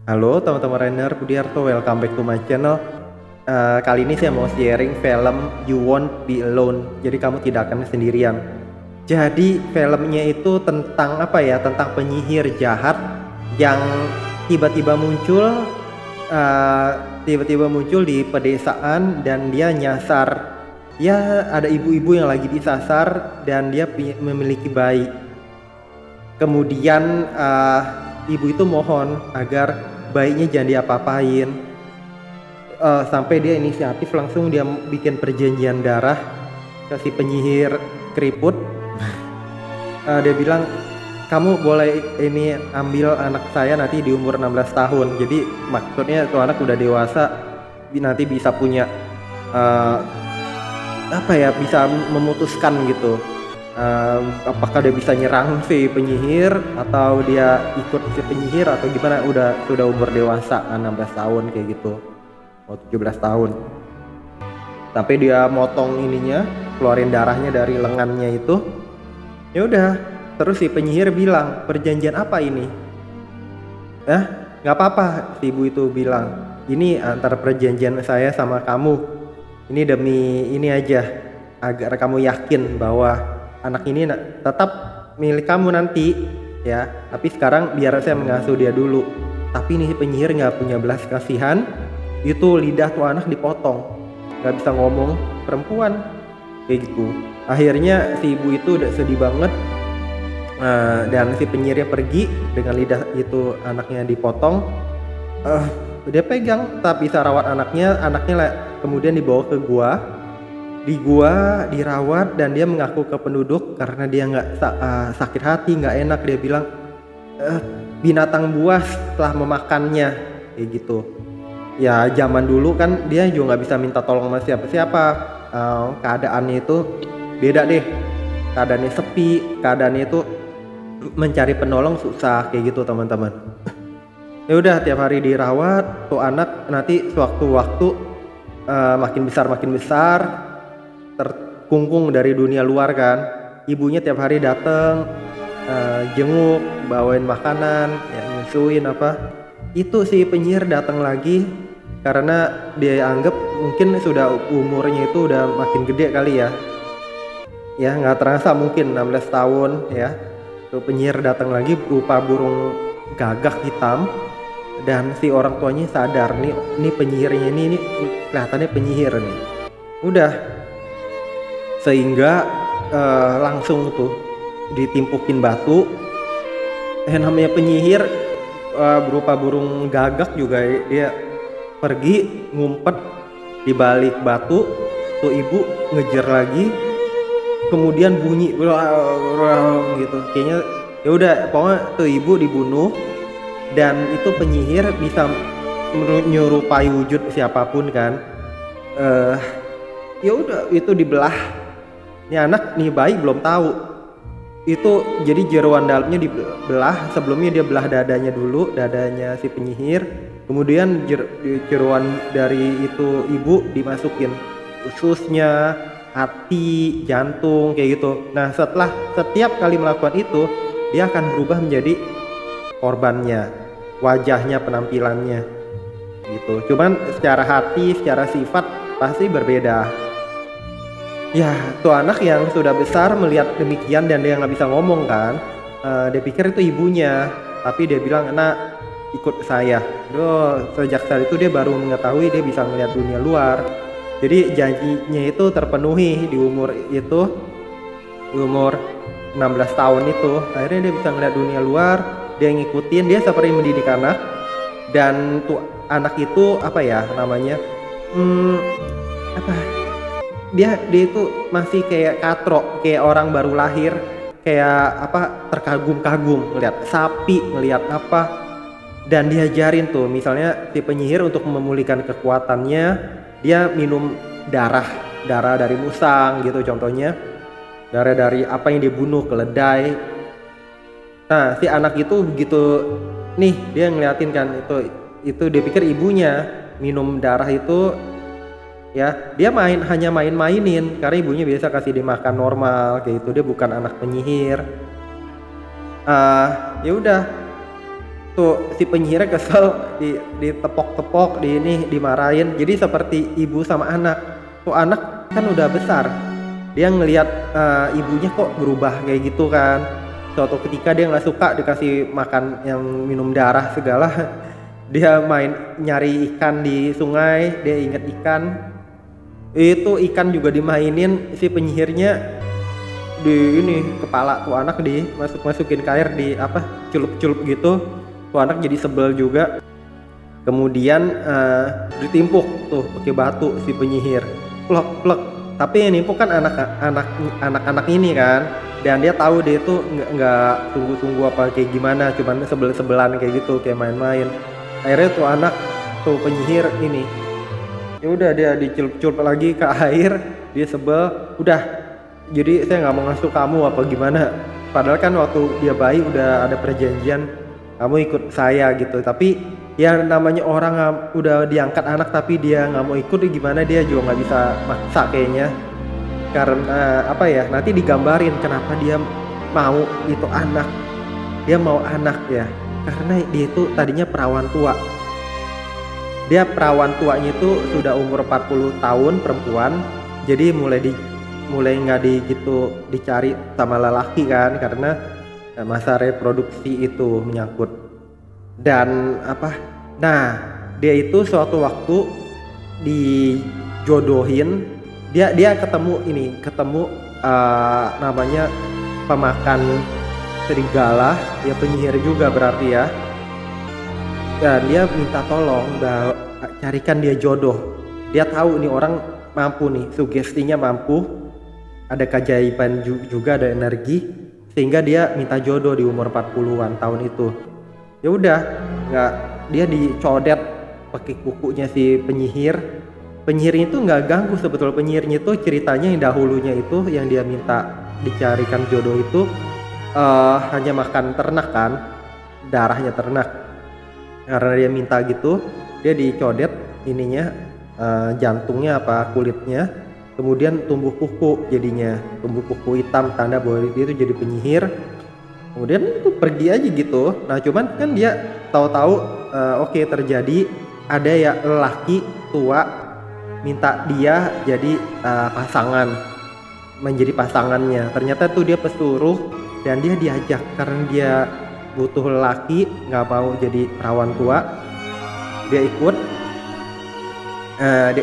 Halo teman-teman Rainer Budiarto, welcome back to my channel. Kali ini saya mau sharing film You Won't Be Alone. Jadi kamu tidak akan sendirian. Jadi filmnya itu tentang apa ya? Tentang penyihir jahat yang tiba-tiba muncul, eh, tiba-tiba muncul di pedesaan dan dia nyasar. Ya ada ibu-ibu yang lagi disasar dan dia memiliki bayi. Kemudian ibu itu mohon agar bayinya jangan diapa-apain. Sampai dia inisiatif langsung dia bikin perjanjian darah ke si penyihir keriput. Dia bilang kamu boleh ini ambil anak saya nanti di umur 16 tahun. Jadi maksudnya tuh anak udah dewasa, nanti bisa punya eh, apa ya, bisa memutuskan gitu. Apakah dia bisa nyerang si penyihir atau dia ikut si penyihir atau gimana. Sudah umur dewasa 16 tahun kayak gitu, mau 17 tahun. Sampai dia motong ininya, keluarin darahnya dari lengannya itu. Ya udah, terus si penyihir bilang, perjanjian apa ini? Nggak apa-apa, si ibu itu bilang, ini antara perjanjian saya sama kamu. Ini demi ini aja, agar kamu yakin bahwa anak ini tetap milik kamu nanti ya. Tapi sekarang biar saya mengasuh dia dulu. Tapi ini penyihir nggak punya belas kasihan. Itu lidah tuh anak dipotong, nggak bisa ngomong, perempuan kayak gitu. Akhirnya si ibu itu udah sedih banget. Dan si penyihirnya pergi dengan lidah itu anaknya dipotong. Dia pegang tapi bisa rawat anaknya kemudian dibawa ke gua. Di gua dirawat dan dia mengaku ke penduduk karena dia nggak sakit hati, nggak enak. Dia bilang binatang buas telah memakannya kayak gitu. Ya zaman dulu kan dia juga nggak bisa minta tolong sama siapa-siapa. Keadaannya itu beda deh, keadaannya sepi, keadaannya itu mencari penolong susah kayak gitu teman-teman. Ya udah, tiap hari dirawat tuh anak, nanti sewaktu-waktu makin besar terkungkung dari dunia luar kan. Ibunya tiap hari dateng, jenguk, bawain makanan, ya, nyusuin apa. Itu si penyihir datang lagi karena dia anggap mungkin sudah umurnya itu udah makin gede kali ya. Ya nggak terasa mungkin 16 tahun ya. Tuh penyihir datang lagi berupa burung gagak hitam. Dan si orang tuanya sadar nih penyihirnya ini kelihatannya penyihir nih. Udah, sehingga langsung tuh ditimpukin batu. Namanya penyihir berupa burung gagak juga, dia pergi ngumpet di balik batu. Tuh ibu ngejar lagi, kemudian bunyi gitu. Kayaknya ya udah, pokoknya tuh ibu dibunuh. Dan itu penyihir bisa menyerupai wujud siapapun kan. Ya udah, itu dibelah. Ini anak nih bayi belum tahu itu, jadi jeroan dalamnya dibelah. Sebelumnya dia belah dadanya dulu, dadanya si penyihir. Kemudian jeroan dari itu ibu dimasukin ususnya, hati, jantung kayak gitu. Nah setelah setiap kali melakukan itu, dia akan berubah menjadi korbannya, wajahnya, penampilannya gitu. Cuman secara hati, secara sifat pasti berbeda. Ya tuh anak yang sudah besar melihat demikian dan dia nggak bisa ngomong kan. Dia pikir itu ibunya, tapi dia bilang, "Nak, ikut saya." Sejak saat itu dia baru mengetahui dia bisa melihat dunia luar. Jadi janjinya itu terpenuhi di umur itu, di umur 16 tahun itu. Akhirnya dia bisa melihat dunia luar. Dia ngikutin, dia seperti mendidik anak. Dan tuh anak itu apa ya namanya, apa, dia itu masih kayak katro, kayak orang baru lahir, kayak apa, terkagum-kagum ngeliat sapi, ngeliat apa. Dan diajarin tuh misalnya si penyihir untuk memulihkan kekuatannya, dia minum darah dari musang gitu contohnya, darah dari apa yang dibunuh, keledai. Nah si anak itu begitu nih, dia ngeliatin kan, itu dia pikir ibunya minum darah itu. Ya dia hanya mainin karena ibunya biasa kasih dia makan normal kayak gitu. Dia bukan anak penyihir. Ya udah, Tuh si penyihirnya kesel, ditepok-tepok, di ini, dimarahin. Jadi seperti ibu sama anak. Tuh anak kan udah besar, dia ngelihat ibunya kok berubah kayak gitu kan. Suatu ketika dia nggak suka dikasih makan yang minum darah segala. Dia main nyari ikan di sungai, dia inget ikan. Itu ikan juga dimainin si penyihirnya, di ini kepala tuh anak dimasukin ke air, di apa, celup-celup gitu. Tuh anak jadi sebel juga. Kemudian ditimpuk tuh pakai batu si penyihir, plek. Tapi yang nimpuk kan anak-anak ini kan, dan dia tahu dia itu nggak sungguh-sungguh apa kayak gimana, cuman sebel-sebelan kayak gitu, kayak main-main. Akhirnya tuh anak tuh penyihir ini, ya udah dia dicelup-celup lagi ke air, dia sebel, udah, jadi saya nggak mau ngasuh kamu apa gimana. Padahal kan waktu dia bayi udah ada perjanjian, kamu ikut saya gitu. Tapi ya namanya orang udah diangkat anak tapi dia nggak mau ikut, gimana, dia juga nggak bisa maksa kayaknya. Karena apa ya, nanti digambarin kenapa dia mau itu anak. Dia mau anak ya, karena dia itu tadinya perawan tua. Dia perawan tuanya itu sudah umur 40 tahun, perempuan. Jadi mulai nggak gitu dicari sama lelaki kan, karena masa reproduksi itu menyangkut. Dan apa, nah dia itu suatu waktu dijodohin, dia ketemu namanya pemakan serigala, ya penyihir juga berarti ya. Dan dia minta tolong, carikan dia jodoh. Dia tahu nih orang mampu nih, sugestinya mampu, ada keajaiban juga, ada energi, sehingga dia minta jodoh di umur 40-an tahun itu. Ya udah, dia dicodet pakai kukunya si penyihir. Penyihirnya itu nggak ganggu sebetulnya. Penyihirnya itu ceritanya yang dahulunya itu, yang dia minta dicarikan jodoh itu hanya makan ternak kan, darahnya ternak. Karena dia minta gitu, dia dicodet ininya, jantungnya apa kulitnya, kemudian tumbuh kuku, jadinya tumbuh kuku hitam, tanda bahwa dia itu jadi penyihir. Kemudian itu pergi aja gitu. Nah cuman kan dia tahu-tahu oke, terjadi ada ya lelaki tua minta dia jadi pasangan, menjadi pasangannya. Ternyata tuh dia pesuruh, dan dia diajak karena dia butuh lelaki, nggak mau jadi perawan tua. Dia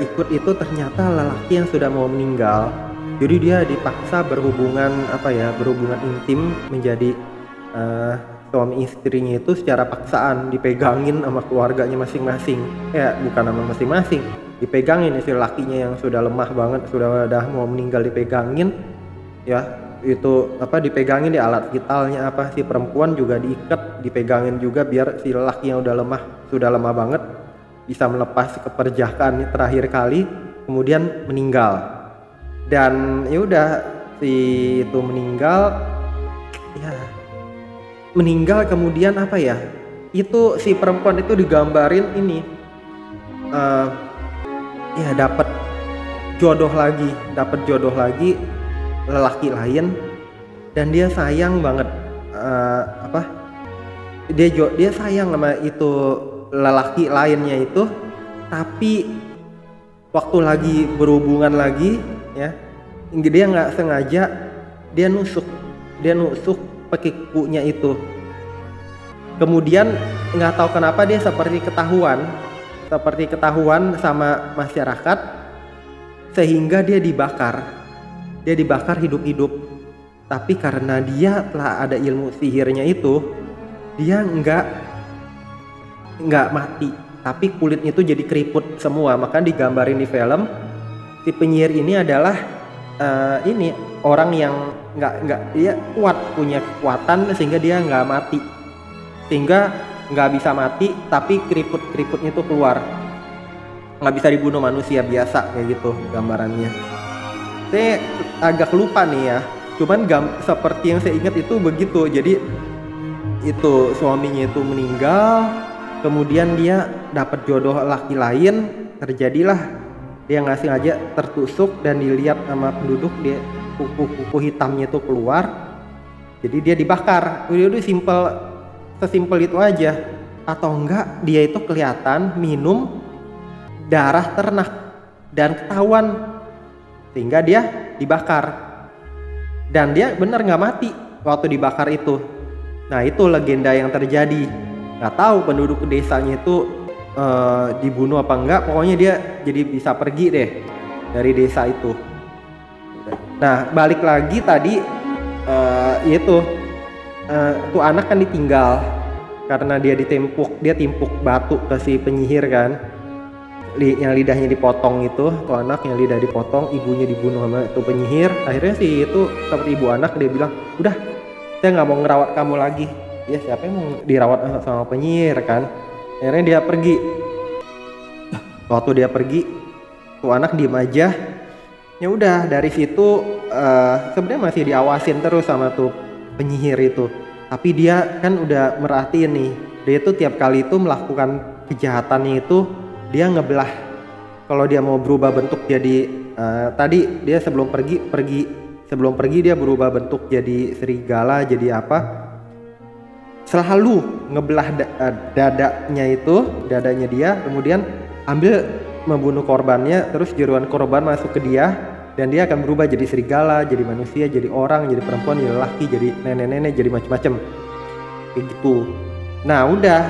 ikut itu, ternyata lelaki yang sudah mau meninggal. Jadi dia dipaksa berhubungan berhubungan intim, menjadi suami istrinya itu secara paksaan, dipegangin sama keluarganya masing-masing. Bukan sama masing-masing, dipegangin si lakinya yang sudah lemah banget, sudah mau meninggal, dipegangin ya. Itu dipegangin di alat vitalnya, si perempuan juga diikat, dipegangin juga biar si lelaki yang sudah lemah banget bisa melepas keperjakaan terakhir kali, kemudian meninggal. Dan ya udah, si itu meninggal kemudian itu si perempuan itu digambarin ini dapat jodoh lagi lelaki lain, dan dia sayang banget dia sayang sama itu lelaki lainnya itu. Tapi waktu lagi berhubungan lagi ya, dia nggak sengaja, dia nusuk pakai kukunya itu. Kemudian nggak tahu kenapa dia seperti ketahuan sama masyarakat, sehingga dia dibakar hidup-hidup. Tapi karena dia telah ada ilmu sihirnya itu, dia nggak mati, tapi kulitnya itu jadi keriput semua. Maka digambarin di film, si penyihir ini adalah orang yang dia punya kekuatan sehingga dia nggak mati, sehingga nggak bisa mati, tapi keriputnya itu keluar, nggak bisa dibunuh manusia biasa kayak gitu gambarannya. Saya agak lupa nih ya, cuman seperti yang saya ingat itu begitu. Jadi itu suaminya itu meninggal, kemudian dia dapat jodoh laki lain, terjadilah dia nggak sengaja tertusuk, dan dilihat sama penduduk, dia kuku hitamnya itu keluar, jadi dia dibakar. Udah simple sesimpel itu aja. Atau enggak dia itu kelihatan minum darah ternak dan ketahuan, sehingga dia dibakar. Dan dia bener nggak mati waktu dibakar itu. Nah itu legenda yang terjadi. Nggak tahu penduduk desanya itu dibunuh apa enggak, pokoknya dia jadi bisa pergi deh dari desa itu. Nah balik lagi tadi, itu tuh anak kan ditinggal karena dia timpuk batu ke si penyihir kan, yang lidahnya dipotong itu, tuh anak yang lidah dipotong, ibunya dibunuh sama tuh penyihir. Akhirnya si itu seperti ibu anak, dia bilang udah saya nggak mau ngerawat kamu lagi. Ya siapa yang mau dirawat sama penyihir kan. Akhirnya dia pergi. Waktu dia pergi, tuh anak diem aja. Ya udah dari situ sebenarnya masih diawasin terus sama tuh penyihir itu. Tapi dia kan udah merhatiin nih, dia tuh tiap kali itu melakukan kejahatannya itu dia ngebelah. Kalau dia mau berubah bentuk jadi tadi dia sebelum pergi dia berubah bentuk jadi serigala, jadi apa, selalu ngebelah dadanya dia, kemudian membunuh korbannya, terus jeruan korban masuk ke dia, dan dia akan berubah jadi serigala, jadi manusia, jadi orang, jadi perempuan, jadi laki, jadi nenek-nenek, jadi macam-macam kayak gitu. Nah udah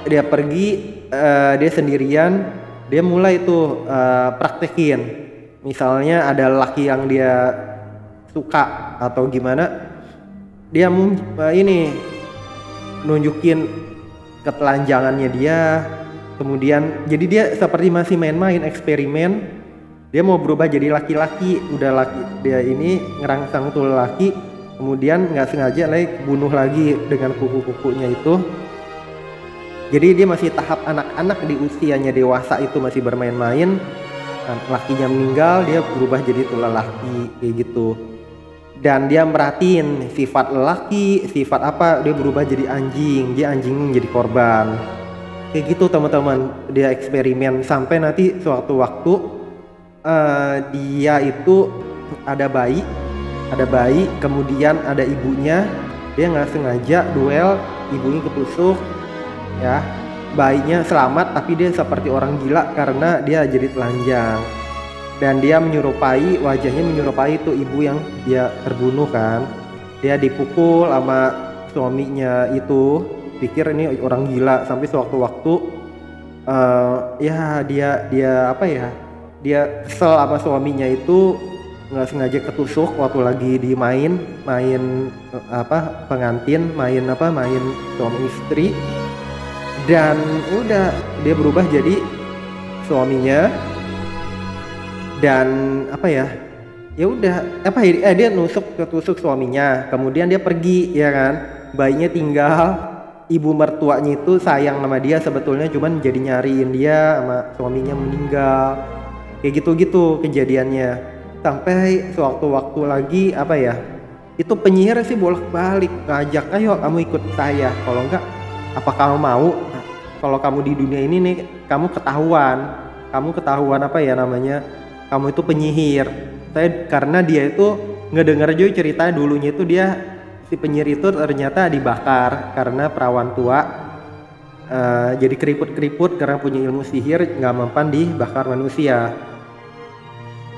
dia pergi, dia sendirian, dia mulai tuh praktekin. Misalnya ada laki yang dia suka atau gimana, dia nunjukin ketelanjangannya dia. Kemudian jadi dia seperti masih main-main eksperimen. Dia mau berubah jadi laki-laki, udah laki, dia ini ngerangsang tuh laki, kemudian nggak sengaja bunuh lagi dengan kuku-kukunya itu. Jadi dia masih tahap anak-anak, di usianya dewasa itu masih bermain-main. Lakinya meninggal, dia berubah jadi tuh lelaki kayak gitu. Dan dia merhatiin sifat lelaki, sifat apa, dia berubah jadi anjing, dia anjing jadi korban. Kayak gitu teman-teman, dia eksperimen sampai nanti suatu waktu dia itu ada bayi, kemudian ada ibunya, dia nggak sengaja duel, ibunya ketusuk, ya, bayinya selamat tapi dia seperti orang gila karena dia jadi telanjang, dan dia wajahnya menyerupai itu ibu yang dia terbunuh kan. Dia dipukul sama suaminya itu, pikir ini orang gila, sampai sewaktu-waktu ya dia apa ya, dia kesel sama suaminya itu, nggak sengaja ketusuk waktu lagi main pengantin, main suami istri, dan udah dia berubah jadi suaminya. Dan dia ketusuk suaminya, kemudian dia pergi ya kan, bayinya tinggal, ibu mertuanya itu sayang sama dia sebetulnya, cuman jadi nyariin dia sama suaminya meninggal. Kayak gitu-gitu kejadiannya. Sampai sewaktu-waktu lagi itu penyihir sih bolak-balik ngajak, ayo kamu ikut saya, kalau enggak apa kamu mau, kalau kamu di dunia ini nih kamu ketahuan kamu itu penyihir. Karena dia itu ngedenger juga cerita dulunya itu, si penyihir itu ternyata dibakar karena perawan tua, jadi keriput-keriput karena punya ilmu sihir, nggak mempan dibakar manusia.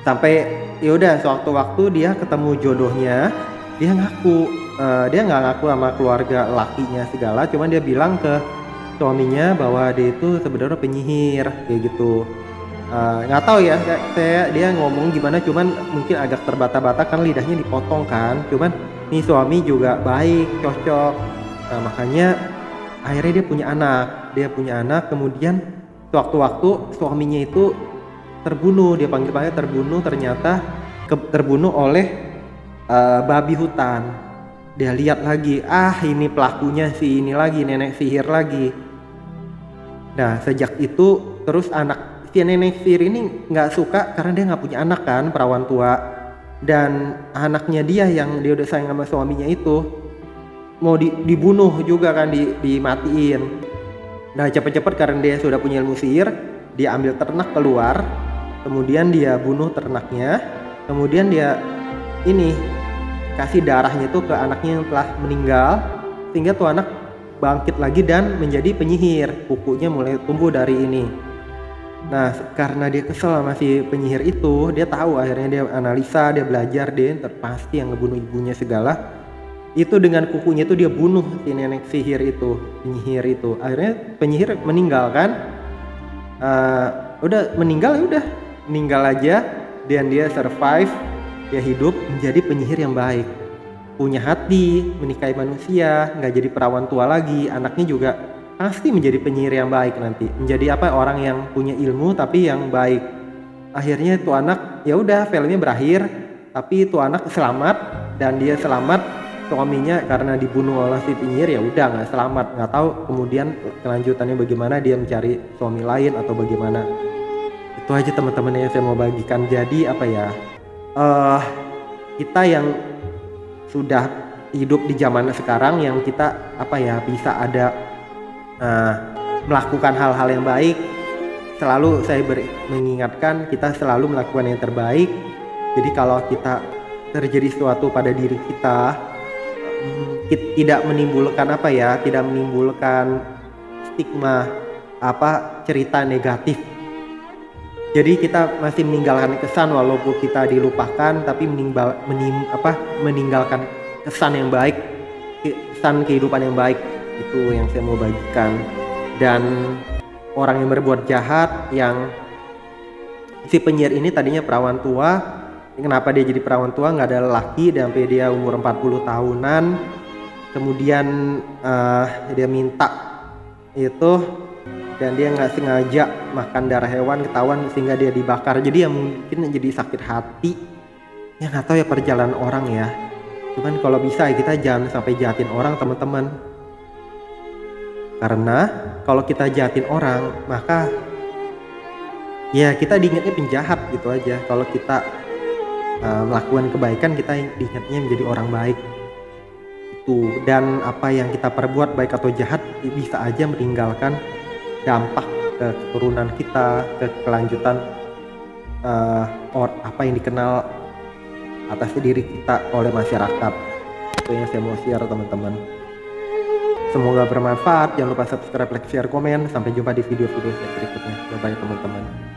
Sampai yaudah sewaktu-waktu dia ketemu jodohnya, dia ngaku, dia nggak ngaku sama keluarga lakinya segala, cuman dia bilang ke suaminya bahwa dia itu sebenarnya penyihir kayak gitu. Nggak tahu ya, dia ngomong gimana, cuman mungkin agak terbata-bata kan lidahnya dipotong kan, cuman nih suami juga baik, cocok. Nah makanya akhirnya dia punya anak, kemudian sewaktu-waktu suaminya itu terbunuh, dia panggil-panggil terbunuh, ternyata terbunuh oleh babi hutan. Dia lihat lagi, ini pelakunya si ini lagi, nenek sihir lagi. Nah sejak itu terus si nenek sihir ini nggak suka karena dia nggak punya anak kan, perawan tua, dan anaknya dia yang dia udah sayang sama suaminya itu mau dibunuh juga kan, dimatiin. Nah cepet-cepet karena dia sudah punya ilmu sihir, dia ambil ternak keluar, kemudian dia bunuh ternaknya, kemudian dia kasih darahnya tuh ke anaknya yang telah meninggal, sehingga tuh anak bangkit lagi dan menjadi penyihir. Kukunya mulai tumbuh dari ini. Nah, karena dia kesel sama si penyihir itu, dia tahu, akhirnya dia analisa, dia belajar, dia pasti yang ngebunuh ibunya segala. Itu dengan kukunya itu dia bunuh si nenek sihir itu, penyihir itu. Akhirnya penyihir meninggal kan. Udah meninggal, ya udah meninggal aja, dan dia survive, dia hidup menjadi penyihir yang baik, punya hati, menikahi manusia, nggak jadi perawan tua lagi. Anaknya juga pasti menjadi penyihir yang baik nanti, menjadi orang yang punya ilmu tapi yang baik. Akhirnya tuh anak, ya udah filmnya berakhir, tapi tuh anak selamat, dan dia selamat. Suaminya karena dibunuh oleh si penyihir ya udah nggak selamat. Nggak tahu kemudian kelanjutannya bagaimana, dia mencari suami lain atau bagaimana. Itu aja teman-teman yang saya mau bagikan. Jadi kita yang sudah hidup di zaman sekarang, yang kita bisa ada melakukan hal-hal yang baik, selalu saya mengingatkan kita selalu melakukan yang terbaik. Jadi kalau kita terjadi sesuatu pada diri kita, tidak menimbulkan tidak menimbulkan stigma cerita negatif. Jadi kita masih meninggalkan kesan, walaupun kita dilupakan, tapi meninggalkan kesan yang baik, kesan kehidupan yang baik. Itu yang saya mau bagikan. Dan orang yang berbuat jahat, yang si penyihir ini tadinya perawan tua, kenapa dia jadi perawan tua, nggak ada lelaki, dan sampai dia umur 40 tahunan, kemudian dia minta itu, dan dia nggak sengaja makan darah hewan, ketahuan, sehingga dia dibakar. Jadi ya mungkin jadi sakit hati, ya nggak tahu ya perjalanan orang ya. Cuman kalau bisa kita jangan sampai jahatin orang teman-teman, karena kalau kita jahatin orang maka ya kita diingatnya penjahat gitu aja. Kalau kita melakukan kebaikan, kita diingatnya menjadi orang baik itu. Dan apa yang kita perbuat baik atau jahat bisa aja meninggalkan dampak ke keturunan kita, ke kelanjutan apa yang dikenal atas diri kita oleh masyarakat. Itu yang saya mau share teman-teman. Semoga bermanfaat. Jangan lupa subscribe, like, share, komen. Sampai jumpa di video-video saya berikutnya. Bye bye teman-teman.